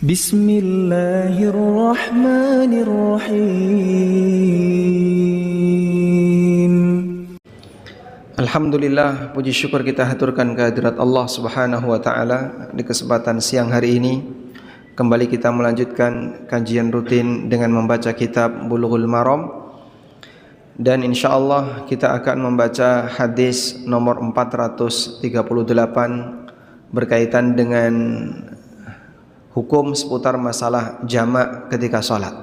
Bismillahirrahmanirrahim. Alhamdulillah, puji syukur kita haturkan kehadirat Allah Subhanahu wa taala di kesempatan siang hari ini. Kembali kita melanjutkan kajian rutin dengan membaca kitab Bulughul Maram. Dan insyaallah kita akan membaca hadis nomor 438 berkaitan dengan hukum seputar masalah jamak ketika sholat.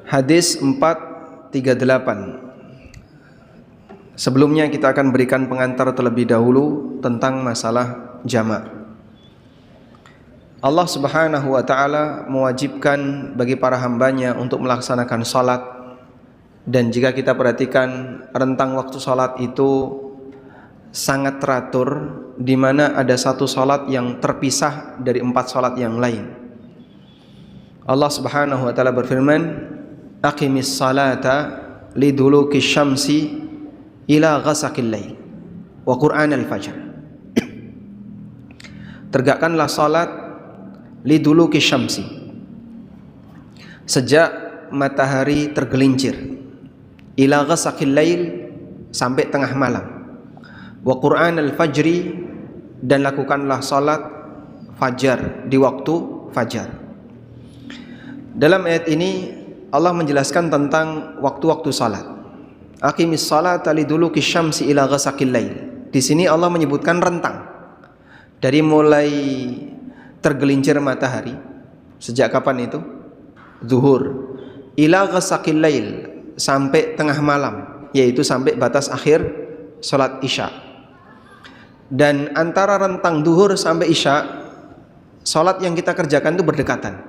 Hadis 438. Sebelumnya kita akan berikan pengantar terlebih dahulu tentang masalah jamak. Allah Subhanahu wa taala mewajibkan bagi para hambanya untuk melaksanakan salat, dan jika kita perhatikan rentang waktu salat itu sangat teratur, di mana ada satu salat yang terpisah dari 4 salat yang lain. Allah Subhanahu wa taala berfirman, "Aqimis salata liduluki syamsi ila ghasaqil lail wa qur'anal fajr." Tegakkanlah salat liduluki syamsi, sejak matahari tergelincir, ila ghasaqil lail, sampai tengah malam, wa qur'anal fajri, dan lakukanlah salat fajar di waktu fajar. Dalam ayat ini Allah menjelaskan tentang waktu-waktu salat. Aqimis salata liduluki syamsi ila ghasaqil lail. Di sini Allah menyebutkan rentang. Dari mulai tergelincir matahari, sejak kapan itu? Zuhur. Ila ghasaqil lail, sampai tengah malam, yaitu sampai batas akhir salat Isya. Dan antara rentang zuhur sampai Isya, salat yang kita kerjakan itu berdekatan.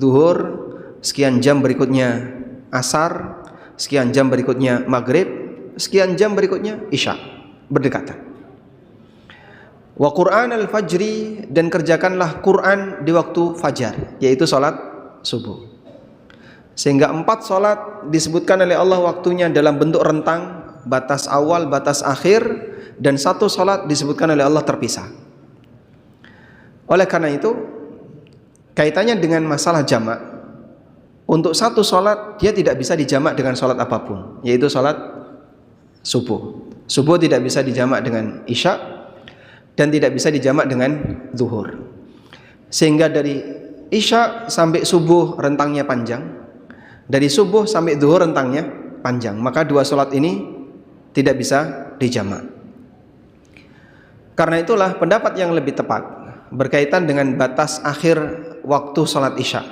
Zuhur, sekian jam berikutnya Asar, sekian jam berikutnya Maghrib, sekian jam berikutnya Isya, berdekatan. Wa Qur'anal fajri, dan kerjakanlah Quran di waktu fajar, yaitu salat subuh. Sehingga 4 salat disebutkan oleh Allah waktunya dalam bentuk rentang, batas awal, batas akhir, dan 1 salat disebutkan oleh Allah terpisah. Oleh karena itu, kaitannya dengan masalah jamak, untuk 1 salat dia tidak bisa dijamak dengan salat apapun, yaitu salat subuh. Subuh tidak bisa dijamak dengan Isya, dan tidak bisa dijamak dengan zuhur. Sehingga dari Isya sampai subuh rentangnya panjang, dari subuh sampai zuhur rentangnya panjang. Maka 2 salat ini tidak bisa dijamak. Karena itulah pendapat yang lebih tepat berkaitan dengan batas akhir waktu salat Isya.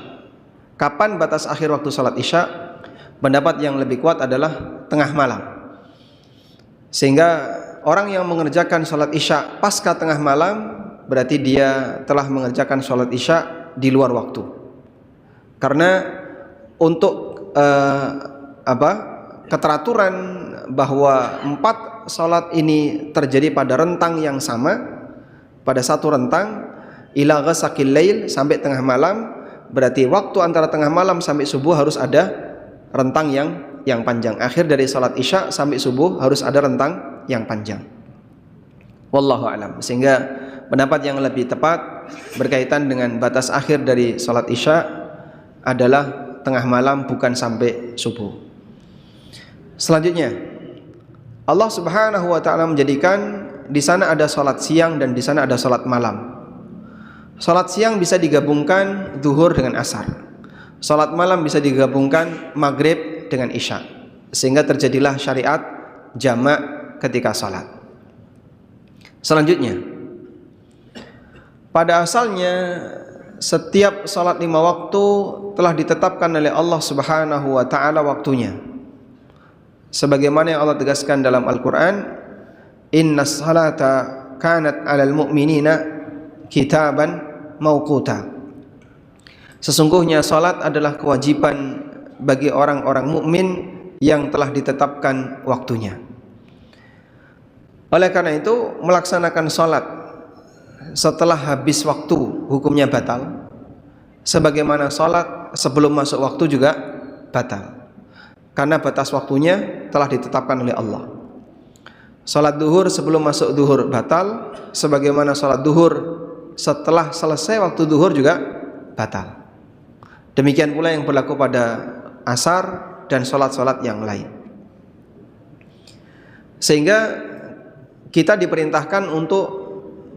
Kapan batas akhir waktu salat Isya? Pendapat yang lebih kuat adalah tengah malam. Sehingga orang yang mengerjakan salat Isya pasca tengah malam, berarti dia telah mengerjakan salat Isya di luar waktu. Karena untuk keteraturan bahwa 4 salat ini terjadi pada rentang yang sama, pada satu rentang, ila ghasaqil lail, sampai tengah malam, berarti waktu antara tengah malam sampai subuh harus ada rentang yang panjang. Akhir dari salat Isya sampai subuh harus ada rentang yang panjang. Wallahu alam. Sehingga pendapat yang lebih tepat berkaitan dengan batas akhir dari salat Isya adalah tengah malam, bukan sampai subuh. Selanjutnya, Allah Subhanahu wa taala menjadikan di sana ada salat siang dan di sana ada salat malam. Salat siang bisa digabungkan zuhur dengan asar. Salat malam bisa digabungkan maghrib dengan isya. Sehingga terjadilah syariat jamak ketika salat. Selanjutnya, pada asalnya setiap salat 5 waktu telah ditetapkan oleh Allah Subhanahu wa taala waktunya. Sebagaimana yang Allah tegaskan dalam Al-Qur'an, "Innas salata kanat 'alal mu'minina kitaban mauquta." Sesungguhnya salat adalah kewajiban bagi orang-orang mukmin yang telah ditetapkan waktunya. Oleh karena itu, melaksanakan salat setelah habis waktu hukumnya batal. Sebagaimana salat sebelum masuk waktu juga batal. Karena batas waktunya telah ditetapkan oleh Allah. Salat duhur sebelum masuk duhur batal, sebagaimana salat duhur setelah selesai waktu duhur juga batal. Demikian pula yang berlaku pada asar dan sholat-sholat yang lain. Sehingga kita diperintahkan untuk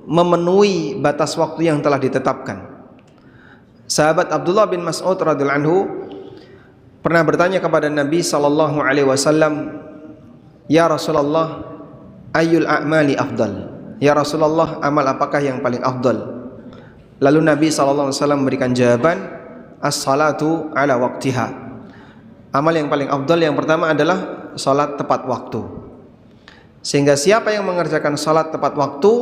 memenuhi batas waktu yang telah ditetapkan. Sahabat Abdullah bin Mas'ud radhiyallahu anhu pernah bertanya kepada Nabi sallallahu alaihi wasallam, "Ya Rasulullah, ayyul a'mali afdal?" Ya Rasulullah, amal apakah yang paling afdal? Lalu Nabi sallallahu alaihi wasallam memberikan jawaban, as-salatu ala waqtiha. Amal yang paling afdal yang pertama adalah salat tepat waktu. Sehingga siapa yang mengerjakan salat tepat waktu,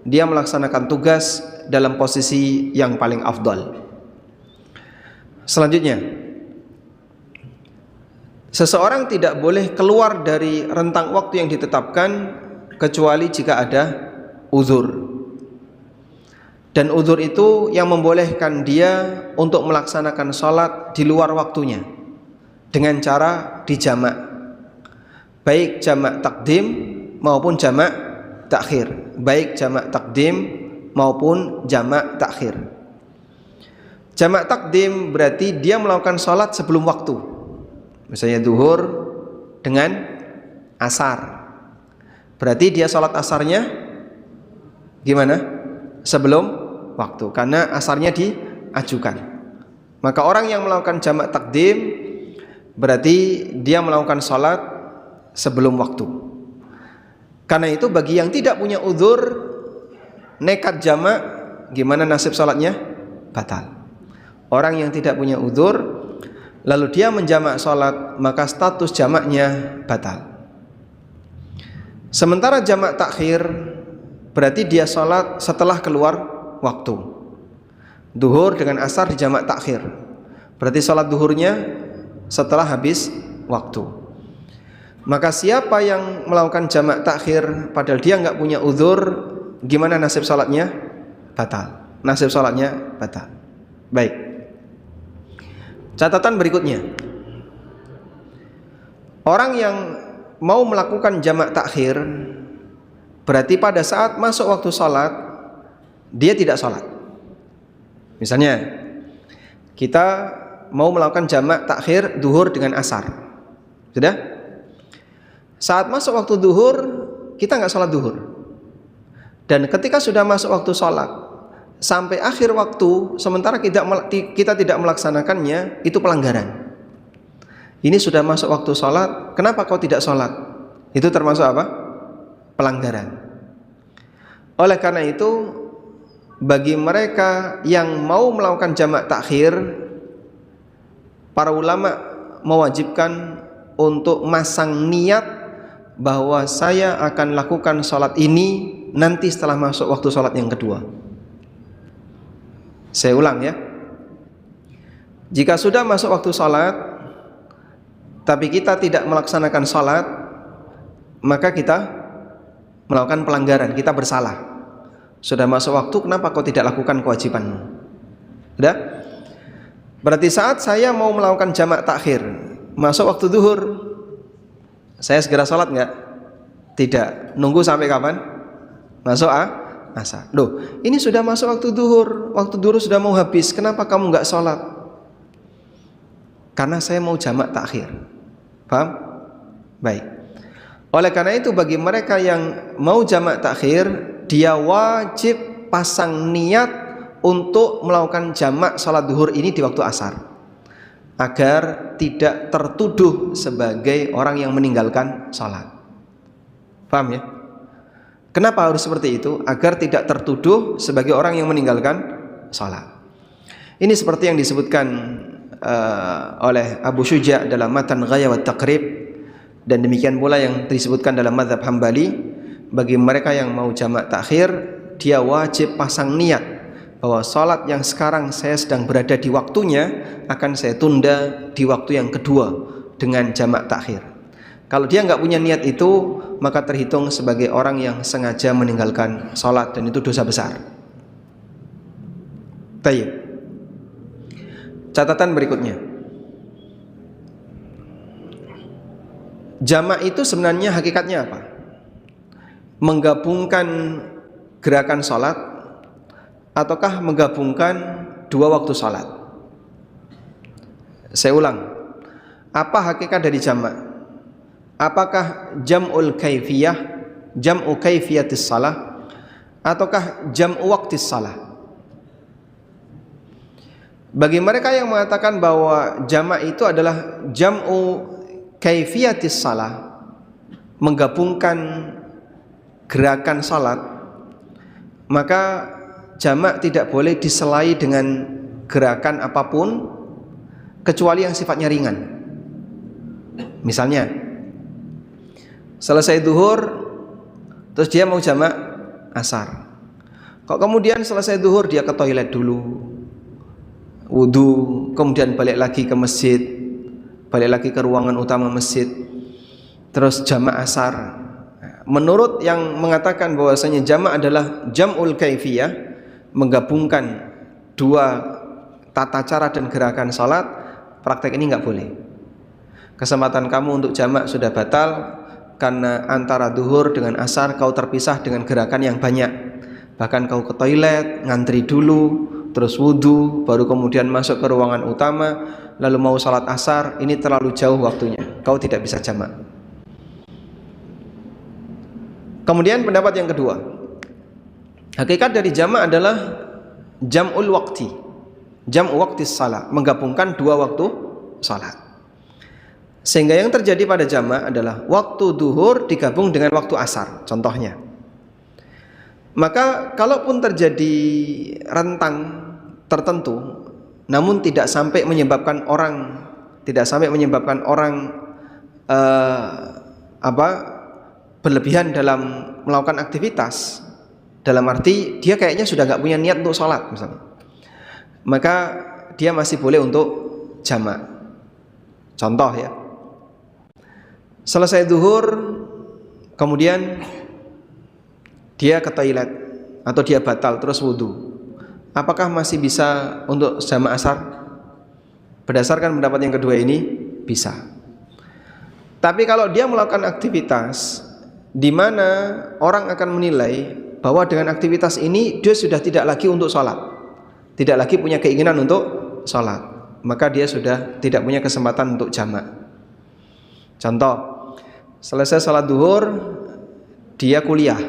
dia melaksanakan tugas dalam posisi yang paling afdal. Selanjutnya, seseorang tidak boleh keluar dari rentang waktu yang ditetapkan kecuali jika ada uzur. Dan uzur itu yang membolehkan dia untuk melaksanakan salat di luar waktunya dengan cara dijamak, baik jamak takdim maupun jamak takhir, baik jamak takdim maupun jamak takhir. Jamak takdim berarti dia melakukan salat sebelum waktu, misalnya duhur dengan asar, berarti dia salat asarnya gimana? Sebelum waktu, karena asarnya diajukan. Maka orang yang melakukan jamak takdim berarti dia melakukan salat sebelum waktu. Karena itu bagi yang tidak punya uzur nekat jamak, gimana nasib salatnya? Batal. Orang yang tidak punya uzur lalu dia menjamak salat, maka status jamaknya batal. Sementara jamak takhir berarti dia salat setelah keluar waktu. Duhur dengan asar di jamak takhir, berarti salat duhurnya setelah habis waktu. Maka siapa yang melakukan jamak takhir padahal dia nggak punya uzur, gimana nasib salatnya? Batal. Nasib salatnya batal. Baik. Catatan berikutnya, orang yang mau melakukan jamak takhir berarti pada saat masuk waktu salat dia tidak salat. Misalnya kita mau melakukan jamak takhir duhur dengan asar, sudah? Saat masuk waktu duhur kita nggak salat duhur, dan ketika sudah masuk waktu salat sampai akhir waktu sementara kita tidak melaksanakannya, itu pelanggaran. Ini sudah masuk waktu salat, kenapa kau tidak salat? Itu termasuk apa? Pelanggaran. Oleh karena itu, bagi mereka yang mau melakukan jamak takhir, para ulama mewajibkan untuk masang niat bahwa saya akan lakukan salat ini nanti setelah masuk waktu salat yang kedua. Saya ulang ya. Jika sudah masuk waktu salat tapi kita tidak melaksanakan salat, maka kita melakukan pelanggaran, kita bersalah. Sudah masuk waktu, kenapa kau tidak lakukan kewajibanmu? Sudah? Berarti saat saya mau melakukan jamak takhir, masuk waktu duhur, saya segera salat enggak? Tidak. Nunggu sampai kapan? Masuk asar. Loh, ini sudah masuk waktu duhur sudah mau habis, kenapa kamu enggak salat? Karena saya mau jamak takhir. Paham? Baik. Oleh karena itu bagi mereka yang mau jamak takhir, dia wajib pasang niat untuk melakukan jamak salat duhur ini di waktu asar, agar tidak tertuduh sebagai orang yang meninggalkan salat. Paham ya? Kenapa harus seperti itu? Agar tidak tertuduh sebagai orang yang meninggalkan salat. Ini seperti yang disebutkan oleh Abu Syuja dalam Matan Ghaya wa Taqrib, dan demikian pula yang disebutkan dalam mazhab Hambali. Bagi mereka yang mau jamak takhir, dia wajib pasang niat bahwa salat yang sekarang saya sedang berada di waktunya akan saya tunda di waktu yang kedua dengan jamak takhir. Kalau dia nggak punya niat itu, maka terhitung sebagai orang yang sengaja meninggalkan salat, dan itu dosa besar. Baik. Catatan berikutnya, jamak itu sebenarnya hakikatnya apa? Menggabungkan gerakan salat ataukah menggabungkan dua waktu salat? Saya ulang. Apa hakikat dari jamak? Apakah jam'ul kaifiyah, jam'u kaifiyatis salah, ataukah jam'u waqtis salah? Bagi mereka yang mengatakan bahwa jamak itu adalah jam'u kaifiyatis salah, menggabungkan gerakan salat, maka jamak tidak boleh diselai dengan gerakan apapun kecuali yang sifatnya ringan. Misalnya selesai duhur terus dia mau jamak asar, kok kemudian selesai duhur dia ke toilet dulu, wudu, kemudian balik lagi ke masjid, balik lagi ke ruangan utama masjid, terus jamak asar. Menurut yang mengatakan bahwasanya jamak adalah jam'ul kaifiyah, menggabungkan dua tata cara dan gerakan salat, praktek ini nggak boleh. Kesempatan kamu untuk jamak sudah batal karena antara duhur dengan asar kau terpisah dengan gerakan yang banyak. Bahkan kau ke toilet, ngantri dulu, terus wudu, baru kemudian masuk ke ruangan utama, lalu mau salat asar. Ini terlalu jauh waktunya, kau tidak bisa jamak. Kemudian pendapat yang kedua, hakikat dari jamak adalah jam'ul waqti, jam'u waqtis salat, menggabungkan dua waktu salat. Sehingga yang terjadi pada jamak adalah waktu duhur digabung dengan waktu asar, contohnya. Maka kalaupun terjadi rentang tertentu, namun tidak sampai menyebabkan orang berlebihan dalam melakukan aktivitas, dalam arti dia kayaknya sudah nggak punya niat untuk sholat misalnya, maka dia masih boleh untuk jamak. Contoh ya, selesai duhur kemudian dia ke toilet atau dia batal terus wudu, apakah masih bisa untuk jamak asar? Berdasarkan pendapat yang kedua ini bisa. Tapi kalau dia melakukan aktivitas di mana orang akan menilai bahwa dengan aktivitas ini dia sudah tidak lagi untuk sholat, tidak lagi punya keinginan untuk sholat, maka dia sudah tidak punya kesempatan untuk jamak. Contoh, selesai sholat duhur dia kuliah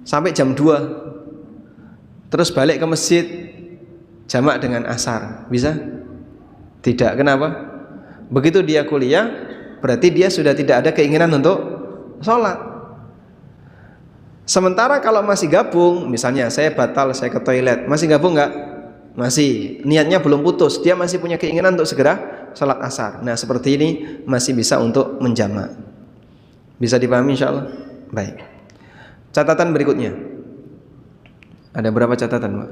sampai jam 2, terus balik ke masjid jamak dengan asar, bisa? Tidak. Kenapa? Begitu dia kuliah berarti dia sudah tidak ada keinginan untuk sholat. Sementara kalau masih gabung, misalnya saya batal, saya ke toilet, masih gabung nggak? Masih, niatnya belum putus, dia masih punya keinginan untuk segera sholat asar. Nah seperti ini masih bisa untuk menjamak. Bisa dipahami insya Allah? Baik. Catatan berikutnya, ada berapa catatan Pak?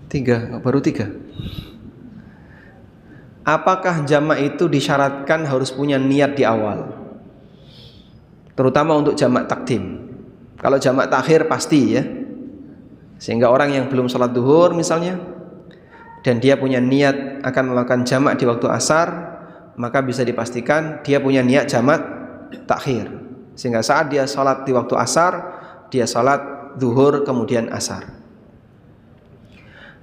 3, baru 3. Apakah jamak itu disyaratkan harus punya niat di awal? Terutama untuk jamak takdim. Kalau jamak takhir pasti ya. Sehingga orang yang belum sholat duhur misalnya, dan dia punya niat akan melakukan jamak di waktu asar, maka bisa dipastikan dia punya niat jamak takhir. Sehingga saat dia sholat di waktu asar, dia sholat duhur kemudian asar.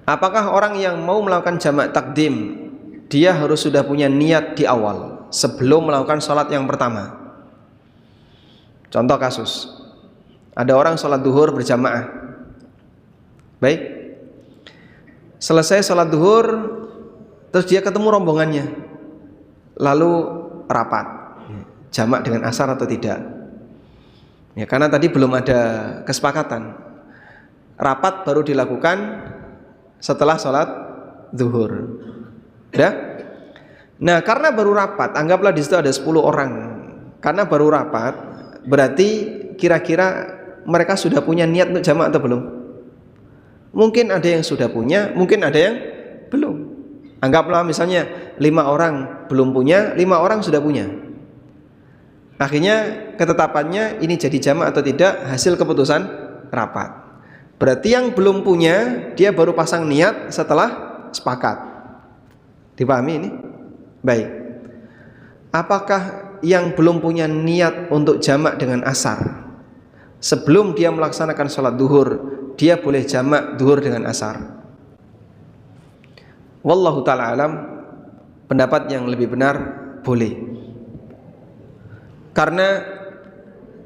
Apakah orang yang mau melakukan jamak takdim dia harus sudah punya niat di awal sebelum melakukan sholat yang pertama? Contoh kasus, ada orang sholat duhur berjamaah. Baik, selesai sholat duhur terus dia ketemu rombongannya, lalu rapat jamak dengan asar atau tidak ya, karena tadi belum ada kesepakatan. Rapat baru dilakukan setelah sholat duhur ya. Nah karena baru rapat, anggaplah di situ ada 10 orang. Karena baru rapat, berarti kira-kira mereka sudah punya niat untuk jamak atau belum? Mungkin ada yang sudah punya, mungkin ada yang belum. Anggaplah misalnya 5 orang belum punya, 5 orang sudah punya. Akhirnya ketetapannya ini jadi jamak atau tidak hasil keputusan rapat. Berarti yang belum punya dia baru pasang niat setelah sepakat. Dipahami ini? Baik. Apakah yang belum punya niat untuk jamak dengan asar sebelum dia melaksanakan sholat duhur, dia boleh jamak duhur dengan asar. Wallahu ta'ala alam, pendapat yang lebih benar boleh. Karena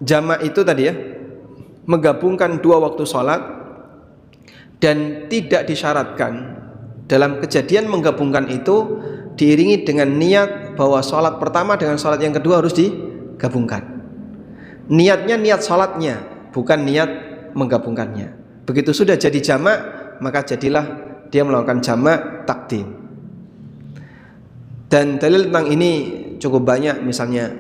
jamak itu tadi ya, menggabungkan dua waktu sholat, dan tidak disyaratkan dalam kejadian menggabungkan itu diiringi dengan niat bahwa sholat pertama dengan sholat yang kedua harus digabungkan. Niatnya niat sholatnya, bukan niat menggabungkannya. Begitu sudah jadi jamak, maka jadilah dia melakukan jamak takdim. Dan dalil tentang ini cukup banyak. Misalnya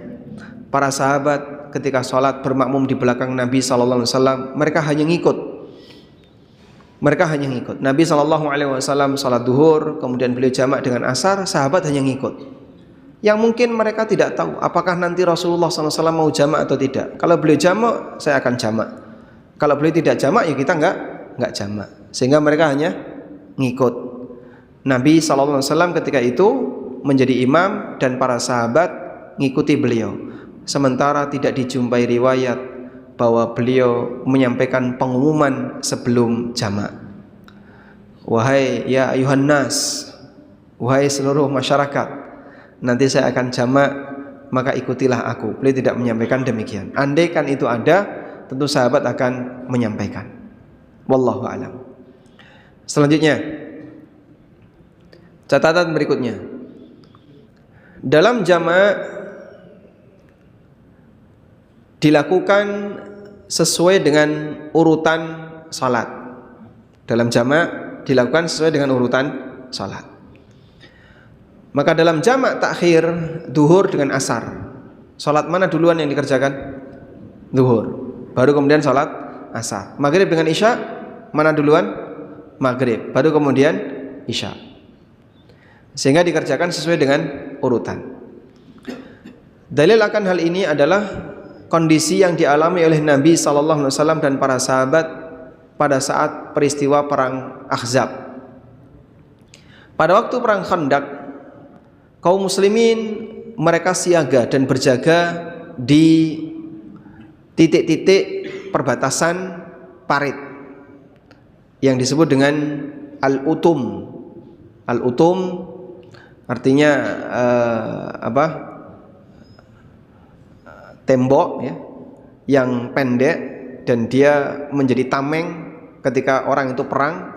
para sahabat ketika sholat bermakmum di belakang Nabi SAW, mereka hanya ngikut. Nabi SAW sholat duhur, kemudian beliau jamak dengan asar, sahabat hanya ngikut. Yang mungkin mereka tidak tahu apakah nanti Rasulullah SAW mau jamak atau tidak. Kalau beliau jamak, saya akan jamak. Kalau beliau tidak jamak, ya kita enggak jamak. Sehingga mereka hanya ngikut. Nabi SAW ketika itu menjadi imam dan para sahabat ngikuti beliau. Sementara tidak dijumpai riwayat bahwa beliau menyampaikan pengumuman sebelum jamak. Wahai ya ayuhan nas, wahai seluruh masyarakat, nanti saya akan jamak, maka ikutilah aku. Beliau tidak menyampaikan demikian. Andaikan itu ada, tentu sahabat akan menyampaikan. Wallahu a'lam. Selanjutnya, catatan berikutnya. Dalam jamak dilakukan sesuai dengan urutan salat. Dalam jamak dilakukan sesuai dengan urutan salat. Maka dalam jamak takhir duhur dengan asar, salat mana duluan yang dikerjakan? Duhur. Baru kemudian salat asar. Maghrib dengan isya mana duluan? Maghrib. Baru kemudian isya. Sehingga dikerjakan sesuai dengan urutan. Dalil akan hal ini adalah kondisi yang dialami oleh Nabi SAW dan para sahabat pada saat peristiwa perang Ahzab. Pada waktu perang Khandaq, kaum muslimin mereka siaga dan berjaga di titik-titik perbatasan parit yang disebut dengan al-utum. Al-utum artinya tembok ya, yang pendek, dan dia menjadi tameng ketika orang itu perang.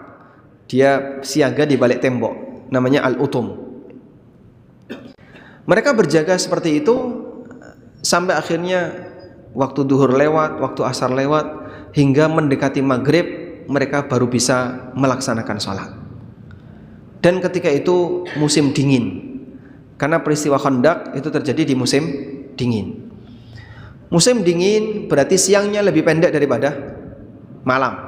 Dia siaga di balik tembok, namanya al-utum. Mereka berjaga seperti itu sampai akhirnya waktu duhur lewat, waktu asar lewat, hingga mendekati maghrib mereka baru bisa melaksanakan sholat. Dan ketika itu musim dingin, karena peristiwa Khandaq itu terjadi di musim dingin. Musim dingin berarti siangnya lebih pendek daripada malam.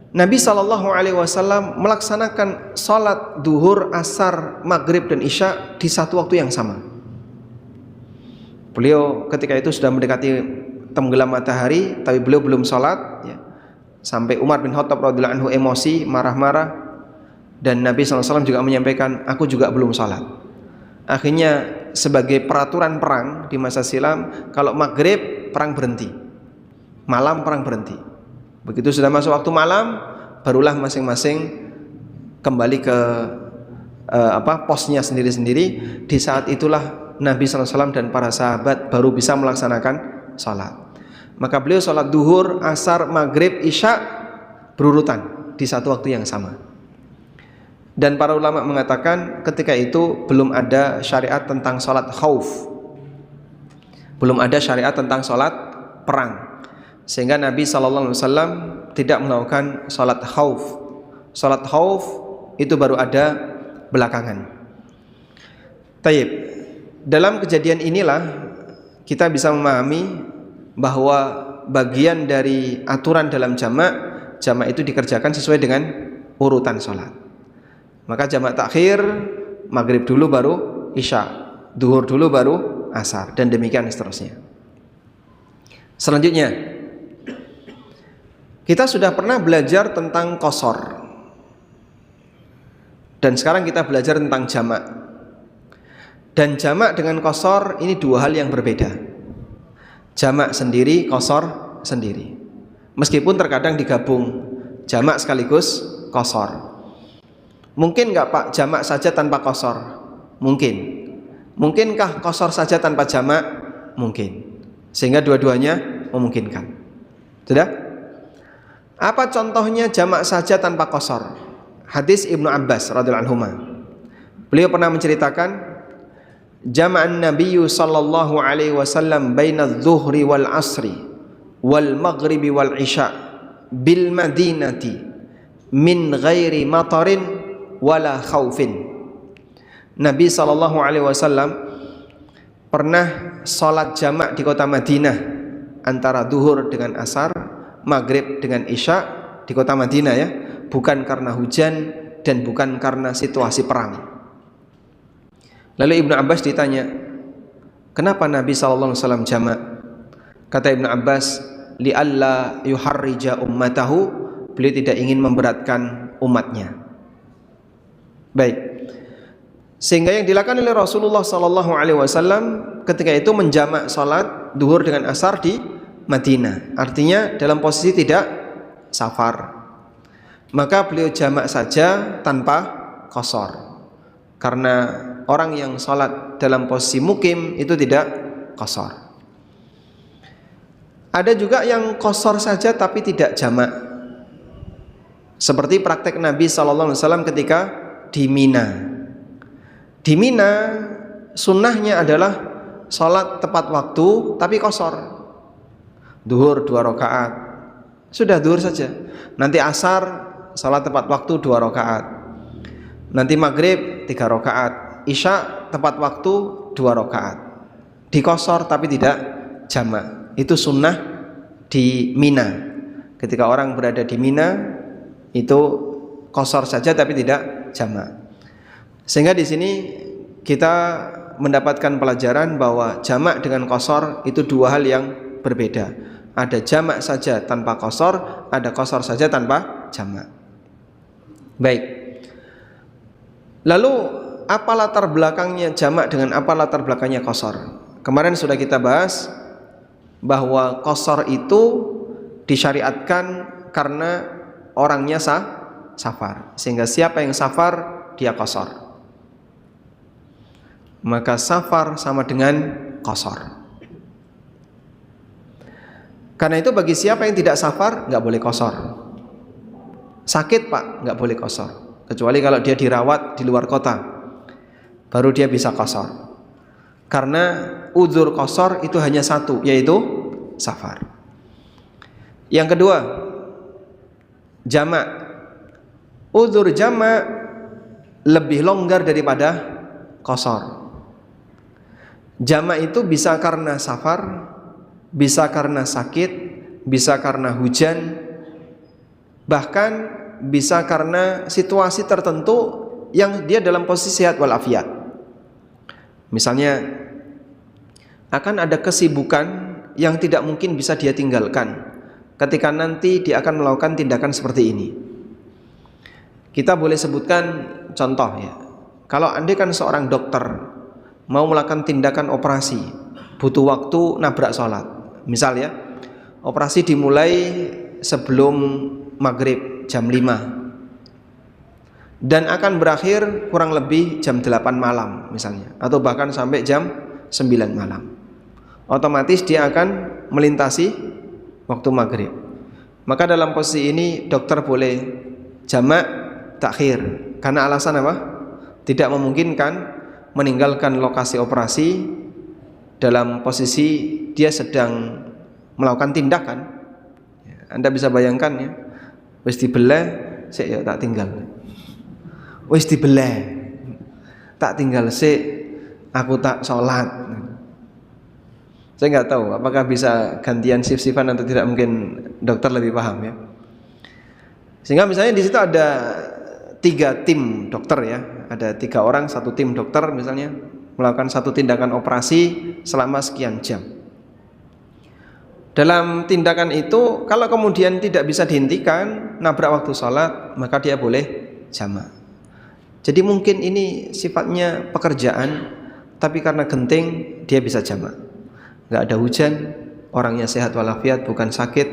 Nabi SAW melaksanakan sholat duhur, asar, maghrib dan isya di satu waktu yang sama. Beliau ketika itu sudah mendekati tenggelam matahari, tapi beliau belum sholat ya. Sampai Umar bin Khattab radhiyallahu anhu emosi, marah-marah, dan Nabi SAW juga menyampaikan, aku juga belum sholat. Akhirnya sebagai peraturan perang di masa silam, kalau maghrib perang berhenti, malam perang berhenti. Begitu sudah masuk waktu malam, barulah masing-masing kembali ke posnya sendiri-sendiri. Di saat itulah Nabi SAW dan para sahabat baru bisa melaksanakan sholat. Maka beliau sholat duhur, asar, maghrib, isya berurutan di satu waktu yang sama. Dan para ulama mengatakan ketika itu belum ada syariat tentang sholat khauf, belum ada syariat tentang sholat perang, sehingga Nabi SAW tidak melakukan sholat khauf. Sholat khauf itu baru ada belakangan. Taib. Dalam kejadian inilah kita bisa memahami bahwa bagian dari aturan dalam jamak itu dikerjakan sesuai dengan urutan sholat. Maka jamak takhir, maghrib dulu baru isya, duhur dulu baru asar, dan demikian seterusnya. Selanjutnya, kita sudah pernah belajar tentang qasar, dan sekarang kita belajar tentang jamak. Dan jamak dengan qasar ini dua hal yang berbeda. Jamak sendiri, qasar sendiri. Meskipun terkadang digabung jamak sekaligus qasar. Mungkin nggak Pak jamak saja tanpa qasar? Mungkin. Mungkinkah qasar saja tanpa jamak? Mungkin. Sehingga dua-duanya memungkinkan. Sudah? Apa contohnya jamak saja tanpa qasar? Hadis Ibnu Abbas radhiyallahu anhu. Beliau pernah menceritakan, jama'an nabiyyu sallallahu alaihi wasallam baina adh-dhuhri wal asri wal maghribi wal isya bil madinati min ghairi matarin wala khaufin. Nabi sallallahu alaihi wasallam pernah sholat jamak di kota Madinah antara duhur dengan asar, maghrib dengan isya di kota Madinah ya, bukan karena hujan dan bukan karena situasi perang. Lalu Ibnu Abbas ditanya, kenapa Nabi sallallahu alaihi wasallam jamak? Kata Ibnu Abbas, li'alla yuharrija ummatahu, beliau tidak ingin memberatkan umatnya. Baik. Sehingga yang dilakukan oleh Rasulullah sallallahu alaihi wasallam ketika itu menjamak salat duhur dengan asar di Madinah. Artinya dalam posisi tidak safar. Maka beliau jamak saja tanpa qasar. Karena orang yang salat dalam posisi mukim itu tidak qasar. Ada juga yang qasar saja tapi tidak jamak. Seperti praktek Nabi sallallahu alaihi wasallam ketika di Mina. Di Mina sunnahnya adalah sholat tepat waktu tapi qasar. Duhur 2 rakaat, sudah duhur saja. Nanti asar sholat tepat waktu 2 rakaat. Nanti maghrib 3 rakaat. Isya tepat waktu 2 rakaat. Di qasar tapi tidak jamak. Itu sunnah di Mina. Ketika orang berada di Mina itu qasar saja tapi tidak jamak. Sehingga di sini kita mendapatkan pelajaran bahwa jamak dengan qasar itu dua hal yang berbeda. Ada jamak saja tanpa qasar, ada qasar saja tanpa jamak. Baik. Lalu apa latar belakangnya jamak dengan apa latar belakangnya qasar? Kemarin sudah kita bahas bahwa qasar itu disyariatkan karena orangnya safar. Sehingga siapa yang safar dia qasar. Maka safar sama dengan qasar. Karena itu bagi siapa yang tidak safar nggak boleh qasar. Sakit Pak nggak boleh qasar, kecuali kalau dia dirawat di luar kota, baru dia bisa qasar. Karena udzur qasar itu hanya satu, yaitu safar. Yang kedua, jamak. Udzur jamak lebih longgar daripada qasar. Jamak itu bisa karena safar, bisa karena sakit, bisa karena hujan, bahkan bisa karena situasi tertentu yang dia dalam posisi sehat walafiat. Misalnya akan ada kesibukan yang tidak mungkin bisa dia tinggalkan ketika nanti dia akan melakukan tindakan seperti ini. Kita boleh sebutkan contoh ya. Kalau andai kan seorang dokter mau melakukan tindakan operasi, butuh waktu nabrak sholat. Misal ya, operasi dimulai sebelum maghrib jam 5 dan akan berakhir kurang lebih jam 8 malam misalnya, atau bahkan sampai jam 9 malam. Otomatis dia akan melintasi waktu maghrib. Maka dalam posisi ini dokter boleh jamak takhir. Karena alasan apa? Tidak memungkinkan meninggalkan lokasi operasi dalam posisi dia sedang melakukan tindakan. Anda bisa bayangkan ya, wis dibelah, saya tak tinggal. Wis dibelah, tak tinggal sik, aku tak sholat. Saya nggak tahu apakah bisa gantian shift-shiftan atau tidak, mungkin dokter lebih paham ya. Sehingga misalnya di situ ada 3 tim dokter ya, ada 3 orang satu tim dokter misalnya melakukan satu tindakan operasi selama sekian jam. Dalam tindakan itu kalau kemudian tidak bisa dihentikan, nabrak waktu sholat, maka dia boleh jamak. Jadi mungkin ini sifatnya pekerjaan, tapi karena genting dia bisa jamak. Nggak ada hujan, orangnya sehat walafiat, bukan sakit,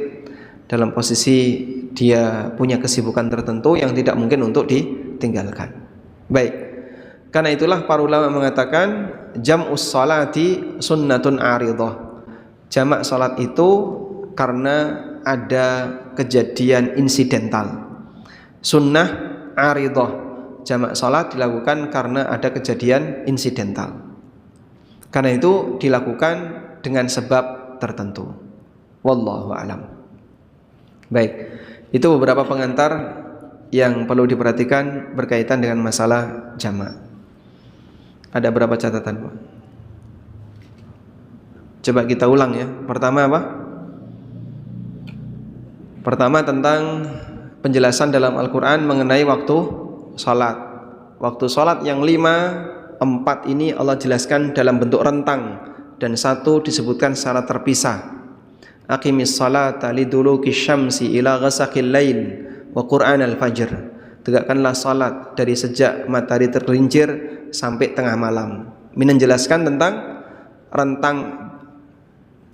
dalam posisi dia punya kesibukan tertentu yang tidak mungkin untuk ditinggalkan. Baik, karena itulah para ulama mengatakan jam'us salati sunnatun aridah. Jamak salat itu karena ada kejadian insidental. Sunnah aridah, jamak salat dilakukan karena ada kejadian insidental. Karena itu dilakukan dengan sebab tertentu. Wallahu a'lam. Baik, itu beberapa pengantar yang perlu diperhatikan berkaitan dengan masalah jamak. Ada berapa catatan, Pak? Coba kita ulang ya. Pertama apa? Pertama tentang penjelasan dalam Al-Quran mengenai waktu salat. Waktu salat yang 5, 4 ini Allah jelaskan dalam bentuk rentang, dan 1 disebutkan secara terpisah. Aqimis salata liduluki syamsi ila ghasaqil lail wa Qur'an al-fajr. Tegakkanlah salat dari sejak matahari tergelincir sampai tengah malam. Ini menjelaskan tentang rentang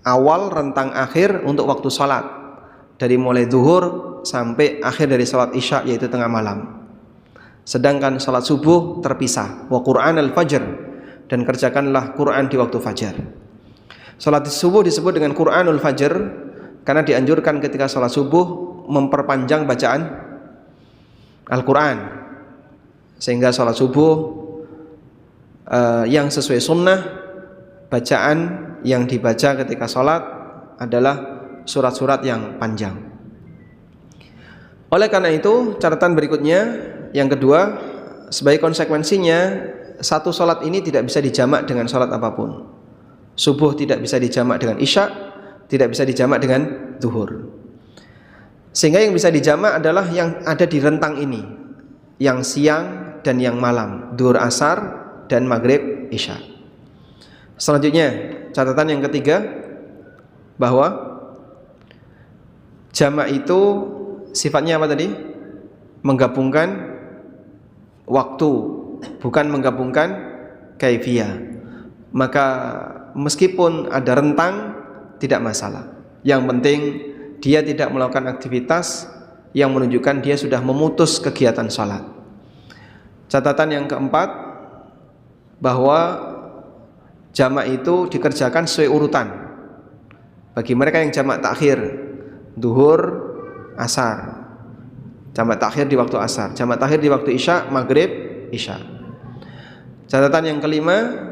awal, rentang akhir untuk waktu salat, dari mulai zuhur sampai akhir dari salat isya, yaitu tengah malam. Sedangkan salat subuh terpisah, wa Qur'an al-fajr, dan kerjakanlah Quran di waktu fajar. Salat subuh disebut dengan Qur'anul Fajr karena dianjurkan ketika salat subuh memperpanjang bacaan Al-Quran, sehingga salat subuh yang sesuai sunnah, bacaan yang dibaca ketika salat adalah surat-surat yang panjang. Oleh karena itu, catatan berikutnya yang kedua, sebagai konsekuensinya satu salat ini tidak bisa dijamak dengan salat apapun. Subuh tidak bisa dijamak dengan isya, tidak bisa dijamak dengan zuhur. Sehingga yang bisa dijamak adalah yang ada di rentang ini, yang siang dan yang malam, zuhur asar dan maghrib isya. Selanjutnya, catatan yang ketiga, bahwa jamak itu sifatnya apa tadi? Menggabungkan waktu, bukan menggabungkan kaifiyah. Maka meskipun ada rentang tidak masalah. Yang penting dia tidak melakukan aktivitas yang menunjukkan dia sudah memutus kegiatan salat. Catatan yang keempat, bahwa jamak itu dikerjakan sesuai urutan. Bagi mereka yang jamak takhir, zuhur, asar. Jamak takhir di waktu asar, jamak takhir di waktu isya, maghrib, isya. Catatan yang kelima,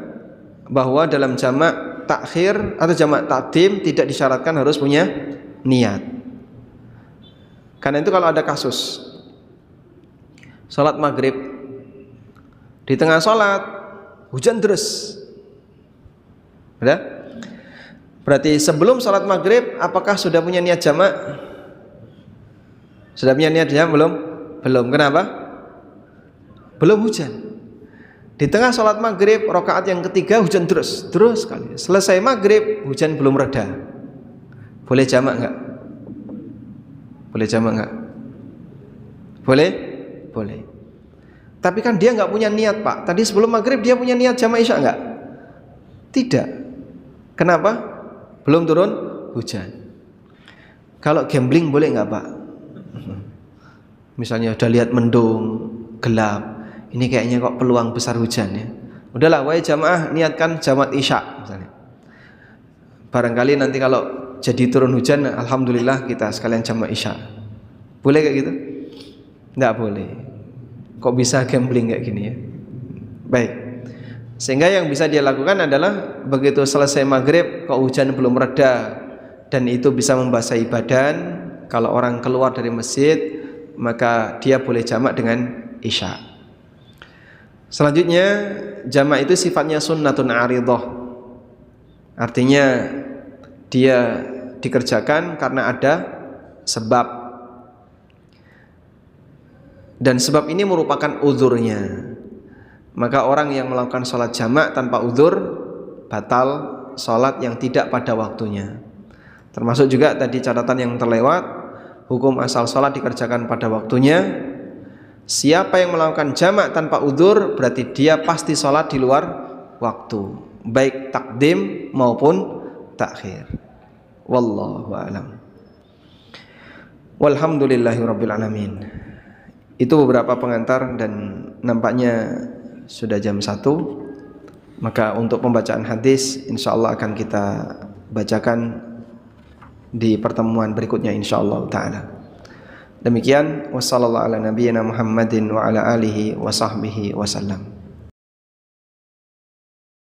bahwa dalam jamak takhir atau jamak takdim tidak disyaratkan harus punya niat. Karena itu kalau ada kasus salat maghrib, di tengah salat hujan deras, berarti sebelum salat maghrib apakah sudah punya niat jamak? Sudah punya niat jamak belum? Belum. Kenapa? Belum hujan. Di tengah sholat maghrib, rakaat yang ketiga hujan terus sekali. Selesai maghrib, hujan belum reda. Boleh jamak enggak? Boleh jamak enggak? Boleh? Boleh. Tapi kan dia enggak punya niat, Pak. Tadi sebelum maghrib dia punya niat jamak isya enggak? Tidak. Kenapa? Belum turun hujan. Kalau gambling boleh enggak, Pak? Misalnya udah lihat mendung, gelap, ini kayaknya kok peluang besar hujan ya. Udahlah, wahai jamaah, niatkan jamak isya misalnya. Barangkali nanti kalau jadi turun hujan, alhamdulillah kita sekalian jamak isya. Boleh kayak gitu? Enggak boleh. Kok bisa gambling kayak gini ya? Baik. Sehingga yang bisa dia lakukan adalah begitu selesai maghrib kok hujan belum reda dan itu bisa membasahi badan, kalau orang keluar dari masjid maka dia boleh jamak dengan isya. Selanjutnya, jamak itu sifatnya sunnatun aridah. Artinya dia dikerjakan karena ada sebab, dan sebab ini merupakan uzurnya. Maka orang yang melakukan sholat jamak tanpa uzur batal sholat yang tidak pada waktunya. Termasuk juga tadi catatan yang terlewat, hukum asal sholat dikerjakan pada waktunya. Siapa yang melakukan jamak tanpa udzur berarti dia pasti sholat di luar waktu, baik takdim maupun takhir. Wallahu a'lam. Walhamdulillahirabbil alamin. Itu beberapa pengantar dan nampaknya sudah jam 1. Maka untuk pembacaan hadis insyaallah akan kita bacakan di pertemuan berikutnya insyaallah taala. Demikian, wassallallahu ala nabiyyina Muhammadin wa ala alihi wa sahbihi wasallam.